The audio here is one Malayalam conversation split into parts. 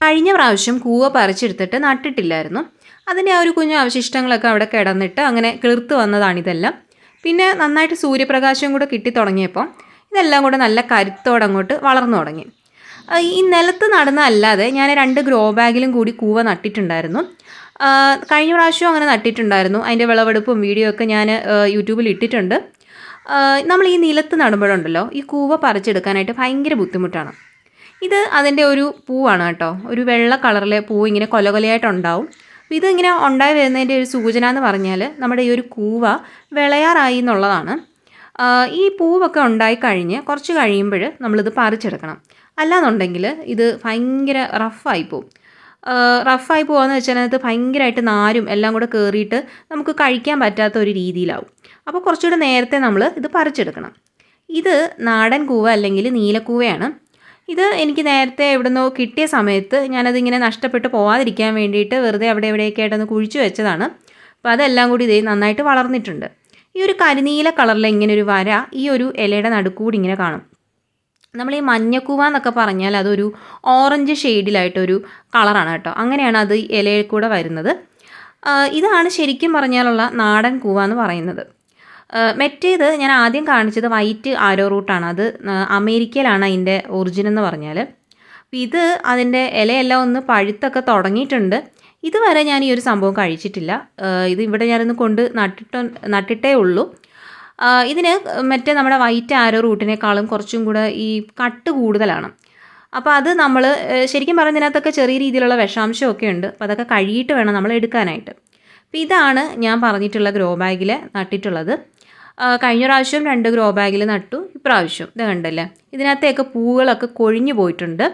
കഴിഞ്ഞ പ്രാവശ്യം കൂവ പറിച്ചെടുത്തിട്ട് നട്ടിട്ടില്ലായിരുന്നു. അതിൻ്റെ ആ ഒരു കുഞ്ഞു അവശിഷ്ടങ്ങളൊക്കെ അവിടെ കിടന്നിട്ട് അങ്ങനെ കിളിർത്ത് വന്നതാണിതെല്ലാം. പിന്നെ നന്നായിട്ട് സൂര്യപ്രകാശം കൂടെ കിട്ടി തുടങ്ങിയപ്പോൾ ഇതെല്ലാം കൂടെ നല്ല കരുത്തോടെ അങ്ങോട്ട് വളർന്നു തുടങ്ങി. ഈ നിലത്ത് നടുന്നതല്ലാതെ ഞാൻ 2 ഗ്രോ ബാഗിലും കൂടി കൂവ നട്ടിട്ടുണ്ടായിരുന്നു. കഴിഞ്ഞ പ്രാവശ്യം അങ്ങനെ നട്ടിട്ടുണ്ടായിരുന്നു. അതിൻ്റെ വിളവെടുപ്പും വീഡിയോ ഒക്കെ ഞാൻ യൂട്യൂബിൽ ഇട്ടിട്ടുണ്ട്. നമ്മൾ ഈ നിലത്ത് നടുമ്പോഴുണ്ടല്ലോ ഈ കൂവ പറിച്ചെടുക്കാനായിട്ട് ഭയങ്കര ബുദ്ധിമുട്ടാണ്. ഇത് അതിൻ്റെ ഒരു പൂവാണ് കേട്ടോ. ഒരു വെള്ള കളറിലെ പൂവ് ഇങ്ങനെ കൊലകൊലയായിട്ടുണ്ടാവും. അപ്പോൾ ഇതിങ്ങനെ ഉണ്ടായി വരുന്നതിൻ്റെ ഒരു സൂചന എന്ന് പറഞ്ഞാൽ നമ്മുടെ ഈ ഒരു കൂവ വിളയാറായി എന്നുള്ളതാണ്. ഈ പൂവൊക്കെ ഉണ്ടായി കഴിഞ്ഞ് കുറച്ച് കഴിയുമ്പോൾ നമ്മളിത് പറിച്ചെടുക്കണം. അല്ലാന്നുണ്ടെങ്കിൽ ഇത് ഭയങ്കര റഫായി പോവും. റഫായി പോകാമെന്ന് വെച്ചാൽ അതിനകത്ത് ഭയങ്കരമായിട്ട് നാരും എല്ലാം കൂടെ കയറിയിട്ട് നമുക്ക് കഴിക്കാൻ പറ്റാത്ത ഒരു രീതിയിലാവും. അപ്പോൾ കുറച്ചുകൂടെ നേരത്തെ നമ്മൾ ഇത് പറിച്ചെടുക്കണം. ഇത് നാടൻ കൂവ അല്ലെങ്കിൽ നീലക്കൂവയാണ്. ഇത് എനിക്ക് നേരത്തെ എവിടുന്നോ കിട്ടിയ സമയത്ത് ഞാനതിങ്ങനെ നഷ്ടപ്പെട്ട് പോകാതിരിക്കാൻ വേണ്ടിയിട്ട് വെറുതെ അവിടെ എവിടെയൊക്കെ ആയിട്ടൊന്ന് കുഴിച്ചു വെച്ചതാണ്. അപ്പോൾ അതെല്ലാം കൂടി ഇതേ നന്നായിട്ട് വളർന്നിട്ടുണ്ട്. ഈ ഒരു കരിനീല കളറിൽ ഇങ്ങനെ ഒരു വര ഈ ഒരു ഇലയുടെ നടുക്കൂടി ഇങ്ങനെ കാണും. നമ്മൾ ഈ മഞ്ഞക്കൂവ എന്നൊക്കെ പറഞ്ഞാൽ അതൊരു ഓറഞ്ച് ഷെയ്ഡിലായിട്ടൊരു കളറാണ് കേട്ടോ. അങ്ങനെയാണ് അത് ഇലയിൽ കൂടെ വരുന്നത്. ഇതാണ് ശരിക്കും പറഞ്ഞാലുള്ള നാടൻ കൂവ എന്ന് പറയുന്നത്. മറ്റേത് ഞാൻ ആദ്യം കാണിച്ചത് വൈറ്റ് ആരോ റൂട്ടാണ്. അത് അമേരിക്കയിലാണ് അതിൻ്റെ ഒറിജിൻ എന്ന് പറഞ്ഞാൽ. അപ്പോൾ ഇത് അതിൻ്റെ ഇലയെല്ലാം ഒന്ന് പഴുത്തൊക്കെ തുടങ്ങിയിട്ടുണ്ട്. ഇതുവരെ ഞാൻ ഈ ഒരു സംഭവം കഴിച്ചിട്ടില്ല. ഇത് ഇവിടെ ഞാനൊന്ന് കൊണ്ട് നട്ടിട്ടേ ഉള്ളൂ. ഇതിന് മറ്റേ നമ്മുടെ വൈറ്റ് ആരോ റൂട്ടിനേക്കാളും കുറച്ചും കൂടെ ഈ കട്ട് കൂടുതലാണ്. അപ്പോൾ അത് നമ്മൾ ശരിക്കും പറഞ്ഞതിനകത്തൊക്കെ ചെറിയ രീതിയിലുള്ള വിഷാംശമൊക്കെ ഉണ്ട്. അപ്പോൾ അതൊക്കെ കഴുകിയിട്ട് വേണം നമ്മൾ എടുക്കാനായിട്ട്. അപ്പോൾ ഇതാണ് ഞാൻ പറഞ്ഞിട്ടുള്ള ഗ്രോ ബാഗിൽ നട്ടിട്ടുള്ളത്. കഴിഞ്ഞ പ്രാവശ്യം 2 ഗ്രോ ബാഗിൽ നട്ടു. ഇപ്രാവശ്യം ഇത് കണ്ടല്ലേ, ഇതിനകത്തേക്ക് പൂവുകളൊക്കെ കൊഴിഞ്ഞു പോയിട്ടുണ്ട്.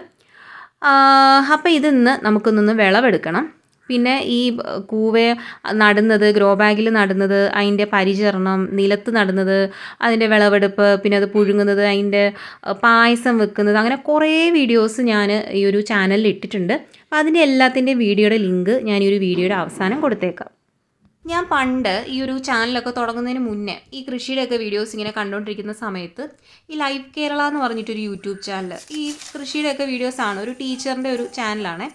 അപ്പോൾ ഇതിന്ന് നമുക്കൊന്നൊന്ന് വിളവെടുക്കണം. പിന്നെ ഈ കൂവയെ നടുന്നത്, ഗ്രോ ബാഗിൽ നടുന്നത്, അതിൻ്റെ പരിചരണം, നിലത്ത് നടുന്നത്, അതിൻ്റെ വിളവെടുപ്പ്, പിന്നെ അത് പുഴുങ്ങുന്നത്, അതിൻ്റെ പായസം വെക്കുന്നത്, അങ്ങനെ കുറേ വീഡിയോസ് ഞാൻ ഈ ഒരു ചാനലിൽ ഇട്ടിട്ടുണ്ട്. അപ്പോൾ അതിൻ്റെ എല്ലാത്തിൻ്റെയും വീഡിയോയുടെ ലിങ്ക് ഞാൻ ഈ ഒരു വീഡിയോയുടെ അവസാനം കൊടുത്തേക്കാം. ഞാൻ പണ്ട് ഈ ഒരു ചാനലൊക്കെ തുടങ്ങുന്നതിന് മുന്നേ ഈ കൃഷിയുടെയൊക്കെ വീഡിയോസ് ഇങ്ങനെ കണ്ടുകൊണ്ടിരിക്കുന്ന സമയത്ത് ഈ ലൈവ് കേരള എന്ന് പറഞ്ഞിട്ടൊരു യൂട്യൂബ് ചാനൽ, ഈ കൃഷിയുടെയൊക്കെ വീഡിയോസാണ്, ഒരു ടീച്ചറിൻ്റെ ഒരു ചാനലാണ്.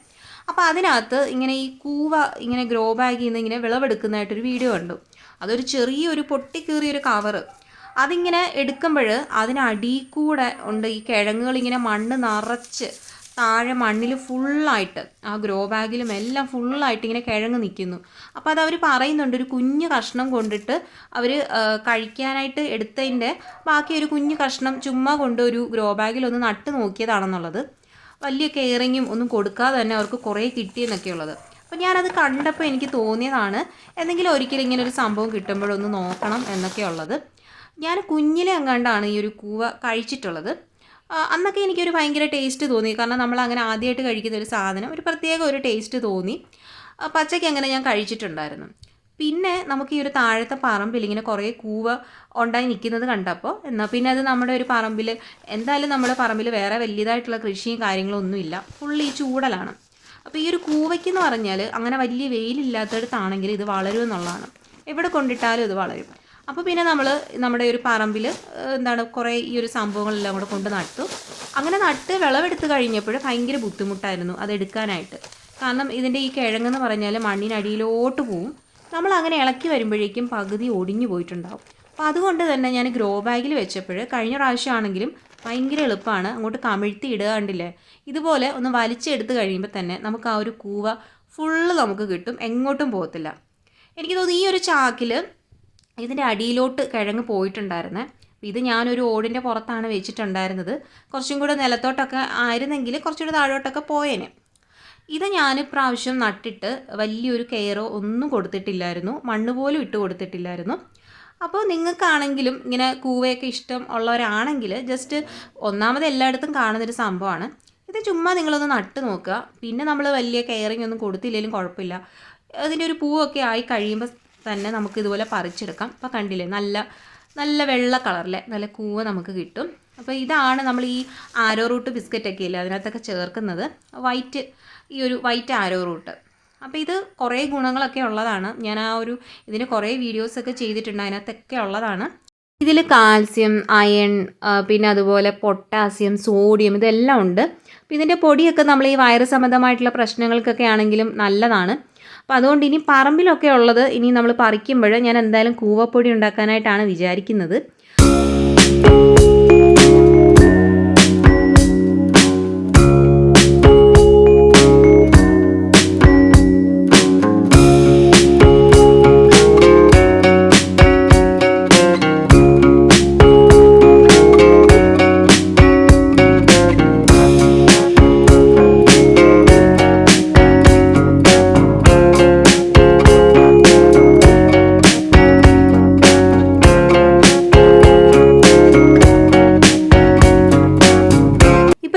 അപ്പോൾ അതിനകത്ത് ഇങ്ങനെ ഈ കൂവ ഇങ്ങനെ ഗ്രോ ബാഗിൽ നിന്ന് ഇങ്ങനെ വിളവെടുക്കുന്നതായിട്ടൊരു വീഡിയോ കണ്ടു. അതൊരു ചെറിയൊരു പൊട്ടിക്കീറിയൊരു കവറ്. അതിങ്ങനെ എടുക്കുമ്പോൾ അതിനടിയിൽ കൂടെ ഉണ്ട് ഈ കിഴങ്ങുകൾ ഇങ്ങനെ മണ്ണ് നിറച്ച് താഴെ മണ്ണിൽ ഫുള്ളായിട്ട് ആ ഗ്രോ ബാഗിലും എല്ലാം ഫുള്ളായിട്ട് ഇങ്ങനെ കിഴങ്ങ് നിൽക്കുന്നു. അപ്പോൾ അത് അവർ പറയുന്നുണ്ട്, ഒരു കുഞ്ഞു കഷ്ണം കൊണ്ടിട്ട് അവർ കഴിക്കാനായിട്ട് എടുത്തതിൻ്റെ ബാക്കി ഒരു കുഞ്ഞു കഷ്ണം ചുമ്മാ കൊണ്ട് ഒരു ഗ്രോ ബാഗിലൊന്ന് നട്ട് നോക്കിയതാണെന്നുള്ളത്. വലിയ കെയറിങ്ങും ഒന്നും കൊടുക്കാതെ തന്നെ അവർക്ക് കുറേ കിട്ടിയെന്നൊക്കെയുള്ളത്. അപ്പോൾ ഞാനത് കണ്ടപ്പോൾ എനിക്ക് തോന്നിയതാണ് എന്തെങ്കിലും ഒരിക്കലും ഇങ്ങനെ ഒരു സംഭവം കിട്ടുമ്പോഴൊന്ന് നോക്കണം എന്നൊക്കെയുള്ളത്. ഞാൻ കുഞ്ഞിലെ എങ്ങാണ്ടാണ് ഈ ഒരു കൂവ കഴിച്ചിട്ടുള്ളത്. അന്നൊക്കെ എനിക്കൊരു ഭയങ്കര ടേസ്റ്റ് തോന്നി. കാരണം നമ്മൾ അങ്ങനെ ആദ്യമായിട്ട് കഴിക്കുന്ന ഒരു സാധനം ഒരു പ്രത്യേക ഒരു ടേസ്റ്റ് തോന്നി. പച്ചയ്ക്ക് അങ്ങനെ ഞാൻ കഴിച്ചിട്ടുണ്ടായിരുന്നു. പിന്നെ നമുക്ക് ഈ ഒരു താഴത്തെ പറമ്പിൽ ഇങ്ങനെ കുറേ കൂവ ഉണ്ടായി നിൽക്കുന്നത് കണ്ടപ്പോൾ എന്നാൽ പിന്നെ അത് നമ്മുടെ ഒരു പറമ്പിൽ, എന്തായാലും നമ്മുടെ പറമ്പിൽ വേറെ വലിയതായിട്ടുള്ള കൃഷിയും കാര്യങ്ങളും ഒന്നുമില്ല, ഫുള്ള് ഈ ചൂടലാണ്. അപ്പോൾ ഈ ഒരു കൂവയ്ക്കെന്ന് പറഞ്ഞാൽ അങ്ങനെ വലിയ വെയിലില്ലാത്തടത്താണെങ്കിൽ ഇത് വളരുമെന്നുള്ളതാണ്. എവിടെ കൊണ്ടിട്ടാലും ഇത് വളരും. അപ്പോൾ പിന്നെ നമ്മൾ നമ്മുടെ ഒരു പറമ്പിൽ കുറേ ഈ ഒരു സംഭവങ്ങളെല്ലാം കൂടെ കൊണ്ട് നട്ടു. അങ്ങനെ നട്ട് വിളവെടുത്ത് കഴിഞ്ഞപ്പോൾ ഭയങ്കര ബുദ്ധിമുട്ടായിരുന്നു അതെടുക്കാനായിട്ട്. കാരണം ഇതിൻ്റെ ഈ കിഴങ്ങെന്ന് പറഞ്ഞാൽ മണ്ണിനടിയിലോട്ട് പോവും. നമ്മൾ അങ്ങനെ ഇളക്കി വരുമ്പോഴേക്കും പകുതി ഒടിഞ്ഞു പോയിട്ടുണ്ടാവും. അപ്പോൾ അതുകൊണ്ട് തന്നെ ഞാൻ ഗ്രോ ബാഗിൽ വെച്ചപ്പോൾ കഴിഞ്ഞ പ്രാവശ്യമാണെങ്കിലും ഭയങ്കര എളുപ്പമാണ്. അങ്ങോട്ട് കമിഴ്ത്തി ഇടുക കണ്ടില്ലേ, ഇതുപോലെ ഒന്ന് വലിച്ചെടുത്ത് കഴിയുമ്പോൾ തന്നെ നമുക്ക് ആ ഒരു കൂവ ഫുള്ള് നമുക്ക് കിട്ടും, എങ്ങോട്ടും പോകത്തില്ല. എനിക്ക് തോന്നുന്നു ഈ ഒരു ചാക്കിൽ ഇതിൻ്റെ അടിയിലോട്ട് കിഴങ്ങ് പോയിട്ടുണ്ടായിരുന്നേ. ഇത് ഞാനൊരു ഓടിൻ്റെ പുറത്താണ് വെച്ചിട്ടുണ്ടായിരുന്നത്. കുറച്ചും കൂടെ നിലത്തോട്ടൊക്കെ ആയിരുന്നെങ്കിൽ കുറച്ചുകൂടെ താഴോട്ടൊക്കെ പോയേനെ. ഇത് ഞാൻ പ്രാവശ്യം നട്ടിട്ട് വലിയൊരു കെയറോ ഒന്നും കൊടുത്തിട്ടില്ലായിരുന്നു, മണ്ണ് പോലും ഇട്ട് കൊടുത്തിട്ടില്ലായിരുന്നു. അപ്പോൾ നിങ്ങൾക്കാണെങ്കിലും ഇങ്ങനെ കൂവയൊക്കെ ഇഷ്ടം ഉള്ളവരാണെങ്കിൽ ജസ്റ്റ് ഒന്നാമത് എല്ലായിടത്തും കാണുന്നൊരു സംഭവമാണ്. ഇത് ചുമ്മാ നിങ്ങളൊന്ന് നട്ട് നോക്കുക. പിന്നെ നമ്മൾ വലിയ കെയറിങ് ഒന്നും കൊടുത്തില്ലെങ്കിലും കുഴപ്പമില്ല. അതിൻ്റെ ഒരു പൂവൊക്കെ ആയി കഴിയുമ്പോൾ തന്നെ നമുക്ക് ഇതുപോലെ പറിച്ചെടുക്കാം. അപ്പോൾ കണ്ടില്ലേ, നല്ല നല്ല വെള്ള കളറിലെ നല്ല കൂവ നമുക്ക് കിട്ടും. അപ്പോൾ ഇതാണ് നമ്മൾ ഈ ആരോ റൂട്ട് ബിസ്ക്കറ്റൊക്കെ ഇല്ലേ അതിനകത്തൊക്കെ ചേർക്കുന്നത്, ഈ ഒരു വൈറ്റ് ആരോ റൂട്ട്. അപ്പോൾ ഇത് കുറേ ഗുണങ്ങളൊക്കെ ഉള്ളതാണ്. ഞാൻ ഇതിന് കുറേ വീഡിയോസൊക്കെ ചെയ്തിട്ടുണ്ട്, അതിനകത്തൊക്കെ ഉള്ളതാണ്. ഇതിൽ കാൽസ്യം, അയൺ, പിന്നെ അതുപോലെ പൊട്ടാസ്യം, സോഡിയം ഇതെല്ലാം ഉണ്ട്. അപ്പോൾ ഇതിൻ്റെ പൊടിയൊക്കെ നമ്മൾ ഈ വയറ് സംബന്ധമായിട്ടുള്ള പ്രശ്നങ്ങൾക്കൊക്കെ ആണെങ്കിലും നല്ലതാണ്. അപ്പോൾ അതുകൊണ്ട് ഇനി പറമ്പിലൊക്കെ ഉള്ളത് ഇനി നമ്മൾ പറിക്കുമ്പോൾ ഞാൻ എന്തായാലും കൂവപ്പൊടി ഉണ്ടാക്കാനായിട്ടാണ് വിചാരിക്കുന്നത്.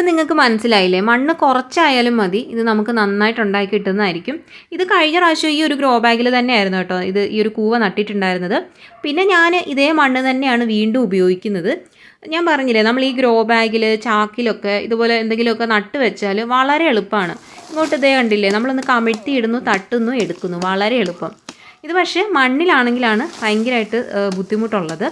നിങ്ങൾക്ക് മനസ്സിലായില്ലേ, മണ്ണ് കുറച്ചായാലും മതി, ഇത് നമുക്ക് നന്നായിട്ട് ഉണ്ടാക്കി കിട്ടുന്നതായിരിക്കും. ഇത് കഴിഞ്ഞ പ്രാവശ്യം ഈ ഒരു ഗ്രോ ബാഗിൽ തന്നെയായിരുന്നു കേട്ടോ ഇത് ഈ ഒരു കൂവ നട്ടിട്ടുണ്ടായിരുന്നത്. പിന്നെ ഞാൻ ഇതേ മണ്ണ് തന്നെയാണ് വീണ്ടും ഉപയോഗിക്കുന്നത്. ഞാൻ പറഞ്ഞില്ലേ, നമ്മൾ ഈ ഗ്രോ ബാഗിൽ ചാക്കിലൊക്കെ ഇതുപോലെ എന്തെങ്കിലുമൊക്കെ നട്ട് വെച്ചാൽ വളരെ എളുപ്പമാണ്. ഇങ്ങോട്ട് ഇതേ കണ്ടില്ലേ, നമ്മളൊന്ന് കമിഴ്ത്തി ഇടുന്നു, തട്ടുന്നു, എടുക്കുന്നു, വളരെ എളുപ്പം. ഇത് പക്ഷേ മണ്ണിലാണെങ്കിലാണ് ഭയങ്കരമായിട്ട് ബുദ്ധിമുട്ടുള്ളത്.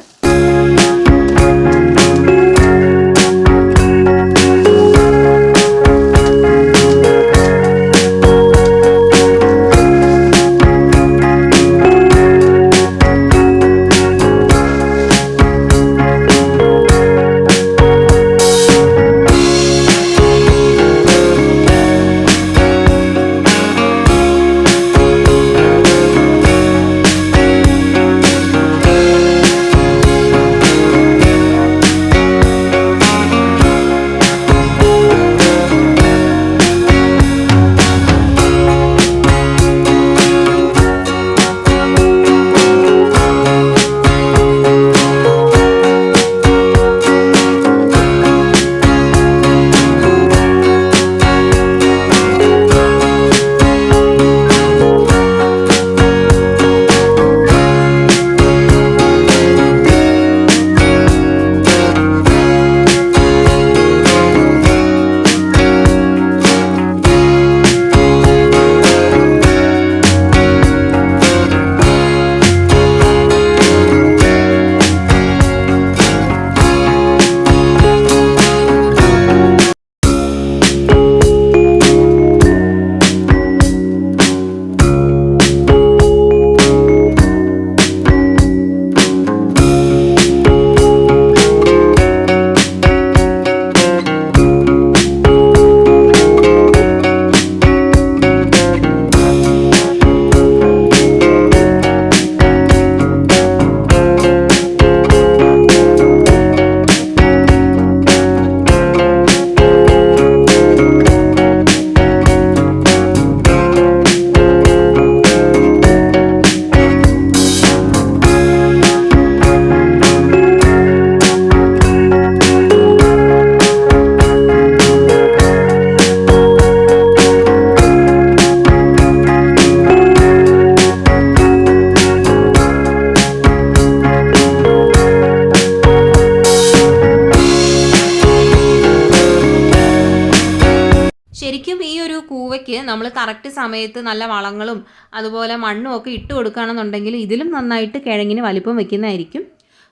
ശരിക്കും ഈ ഒരു കൂവയ്ക്ക് നമ്മൾ കറക്റ്റ് സമയത്ത് നല്ല വളങ്ങളും അതുപോലെ മണ്ണും ഒക്കെ ഇട്ട് കൊടുക്കുകയാണെന്നുണ്ടെങ്കിൽ ഇതിലും നന്നായിട്ട് കിഴങ്ങിന് വലിപ്പം വെക്കുന്നതായിരിക്കും.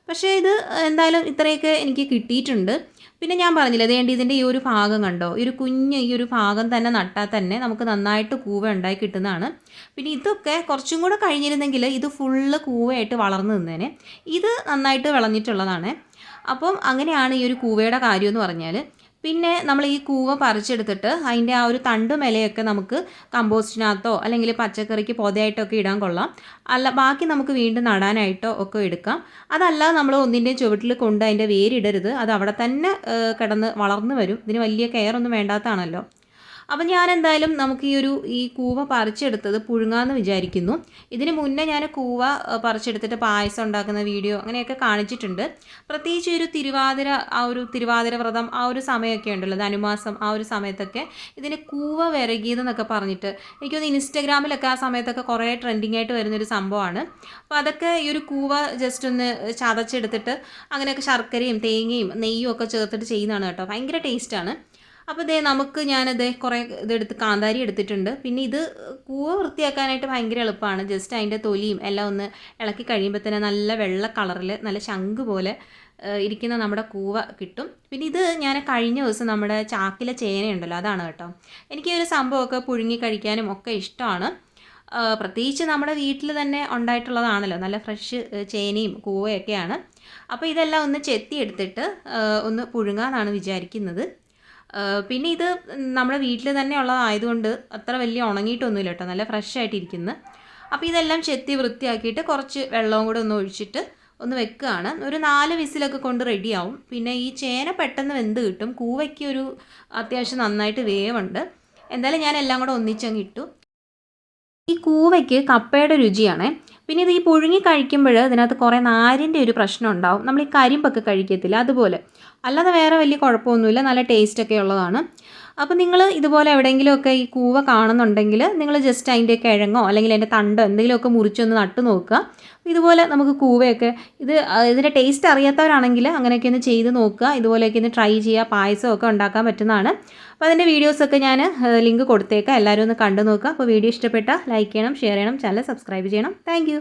പക്ഷേ ഇത് എന്തായാലും ഇത്രയൊക്കെ എനിക്ക് കിട്ടിയിട്ടുണ്ട്. പിന്നെ ഞാൻ പറഞ്ഞില്ലേ, അതേണ്ടി ഇതിൻ്റെ ഈ ഒരു ഭാഗം കണ്ടോ, ഈ ഒരു ഭാഗം തന്നെ നട്ടാൽ തന്നെ നമുക്ക് നന്നായിട്ട് കൂവ ഉണ്ടായി കിട്ടുന്നതാണ്. പിന്നെ ഇതൊക്കെ കുറച്ചും കൂടെ കഴിഞ്ഞിരുന്നെങ്കിൽ ഇത് ഫുള്ള് കൂവയായിട്ട് വളർന്നു നിന്നേനെ. ഇത് നന്നായിട്ട് വിളഞ്ഞിട്ടുള്ളതാണ്. അപ്പം അങ്ങനെയാണ് ഈ ഒരു കൂവയുടെ കാര്യം എന്ന് പറഞ്ഞാൽ. പിന്നെ നമ്മൾ ഈ കൂവ പറിച്ചെടുത്തിട്ട് അതിൻ്റെ ആ ഒരു തണ്ടും ഇലയൊക്കെ നമുക്ക് കമ്പോസ്റ്റിനകത്തോ അല്ലെങ്കിൽ പച്ചക്കറിക്ക് പൊതയായിട്ടൊക്കെ ഇടാൻ കൊള്ളാം. അല്ല ബാക്കി നമുക്ക് വീണ്ടും നടാനായിട്ടോ ഒക്കെ എടുക്കാം. അതല്ലാതെ നമ്മൾ ഒന്നിൻ്റെയും ചുവട്ടിൽ കൊണ്ട് അതിൻ്റെ വേരിടരുത്. അത് അവിടെ തന്നെ കിടന്ന് വളർന്നു വരും. ഇതിന് വലിയ കെയർ ഒന്നും വേണ്ടാത്തതാണല്ലോ. അപ്പം ഞാൻ എന്തായാലും നമുക്ക് ഈ കൂവ പറിച്ചെടുത്തത് പുഴുങ്ങാമെന്ന് വിചാരിക്കുന്നു. ഇതിന് മുന്നേ ഞാൻ കൂവ പറിച്ചെടുത്തിട്ട് പായസം ഉണ്ടാക്കുന്ന വീഡിയോ അങ്ങനെയൊക്കെ കാണിച്ചിട്ടുണ്ട്. പ്രത്യേകിച്ച് തിരുവാതിര വ്രതം ആ ഒരു സമയമൊക്കെ ഉണ്ടല്ലോ, ധനുമാസം ആ ഒരു സമയത്തൊക്കെ ഇതിന് കൂവ വിരകിയതെന്നൊക്കെ പറഞ്ഞിട്ട് എനിക്കൊന്ന് ഇൻസ്റ്റഗ്രാമിലൊക്കെ ആ സമയത്തൊക്കെ കുറേ ട്രെൻഡിങ് ആയിട്ട് വരുന്നൊരു സംഭവമാണ്. അപ്പോൾ അതൊക്കെ ഈ ഒരു കൂവ ജസ്റ്റ് ഒന്ന് ചതച്ചെടുത്തിട്ട് അങ്ങനെയൊക്കെ ശർക്കരയും തേങ്ങയും നെയ്യും ഒക്കെ ചേർത്തിട്ട് ചെയ്യുന്നതാണ് കേട്ടോ. ഭയങ്കര ടേസ്റ്റാണ്. അപ്പോൾ ഞാനത് കുറേ ഇതെടുത്ത് കാന്താരി എടുത്തിട്ടുണ്ട്. പിന്നെ ഇത് കൂവ വൃത്തിയാക്കാനായിട്ട് ഭയങ്കര എളുപ്പമാണ്. ജസ്റ്റ് അതിൻ്റെ തൊലിയും എല്ലാം ഒന്ന് ഇളക്കി കഴിയുമ്പോൾ തന്നെ നല്ല വെള്ള കളറിൽ നല്ല ശംഖ് പോലെ ഇരിക്കുന്ന നമ്മുടെ കൂവ കിട്ടും. പിന്നെ ഇത് ഞാൻ കഴിഞ്ഞ ദിവസം നമ്മുടെ ചാക്കിലെ ചേനയുണ്ടല്ലോ അതാണ് കേട്ടോ. എനിക്ക് ഈ ഒരു സംഭവമൊക്കെ പുഴുങ്ങി കഴിക്കാനും ഒക്കെ ഇഷ്ടമാണ്. പ്രത്യേകിച്ച് നമ്മുടെ വീട്ടിൽ തന്നെ ഉണ്ടായിട്ടുള്ളതാണല്ലോ, നല്ല ഫ്രഷ് ചേനയും കൂവയൊക്കെയാണ്. അപ്പോൾ ഇതെല്ലാം ഒന്ന് ചെത്തിയെടുത്തിട്ട് ഒന്ന് പുഴുങ്ങാമെന്നാണ് വിചാരിക്കുന്നത്. പിന്നെ ഇത് നമ്മുടെ വീട്ടിൽ തന്നെ ഉള്ളതായതുകൊണ്ട് അത്ര വലിയ ഉണങ്ങിയിട്ടൊന്നുമില്ല കേട്ടോ, നല്ല ഫ്രഷ് ആയിട്ടിരിക്കുന്നു. അപ്പോൾ ഇതെല്ലാം ചെത്തി വൃത്തിയാക്കിയിട്ട് കുറച്ച് വെള്ളവും കൂടെ ഒന്ന് ഒഴിച്ചിട്ട് ഒന്ന് വെക്കുകയാണ്. ഒരു 4 വിസിലൊക്കെ കൊണ്ട് റെഡിയാവും. പിന്നെ ഈ ചേന പെട്ടെന്ന് വെന്ത് കിട്ടും, കൂവയ്ക്ക് ഒരു അത്യാവശ്യം നന്നായിട്ട് വേവുണ്ട്. എന്തായാലും ഞാൻ എല്ലാം കൂടെ ഒന്നിച്ചങ്ങ് ഇട്ടു. ഈ കൂവയ്ക്ക് കപ്പയുടെ രുചിയാണേ. പിന്നെ ഇത് ഈ പുഴുങ്ങി കഴിക്കുമ്പോൾ ഇതിനകത്ത് കുറേ നാരിൻ്റെ ഒരു പ്രശ്നം ഉണ്ടാവും. നമ്മൾ ഈ കരിമ്പൊക്കെ കഴിക്കത്തില്ല അതുപോലെ. അല്ലാതെ വേറെ വലിയ കുഴപ്പമൊന്നുമില്ല, നല്ല ടേസ്റ്റൊക്കെ ഉള്ളതാണ്. അപ്പോൾ നിങ്ങൾ ഇതുപോലെ എവിടെയെങ്കിലുമൊക്കെ ഈ കൂവ കാണുന്നുണ്ടെങ്കിൽ നിങ്ങൾ ജസ്റ്റ് അതിൻ്റെ കിഴങ്ങോ അല്ലെങ്കിൽ അതിൻ്റെ തണ്ടോ എന്തെങ്കിലുമൊക്കെ മുറിച്ചൊന്ന് നട്ട് നോക്കുക. ഇതുപോലെ നമുക്ക് കൂവയൊക്കെ ഇതിൻ്റെ ടേസ്റ്റ് അറിയാത്തവരാണെങ്കിൽ അങ്ങനെയൊക്കെ ഒന്ന് ചെയ്ത് നോക്കുക. ഇതുപോലെയൊക്കെ ഒന്ന് ട്രൈ ചെയ്യുക, പായസമൊക്കെ ഉണ്ടാക്കാൻ പറ്റുന്നതാണ്. അപ്പോൾ അതിൻ്റെ വീഡിയോസൊക്കെ ഞാൻ ലിങ്ക് കൊടുത്തേക്കാം, എല്ലാവരും ഒന്ന് കണ്ടു നോക്കുക. അപ്പോൾ വീഡിയോ ഇഷ്ടപ്പെട്ടാൽ ലൈക്ക് ചെയ്യണം, ഷെയർ ചെയ്യണം, ചാനൽ സബ്സ്ക്രൈബ് ചെയ്യണം. താങ്ക്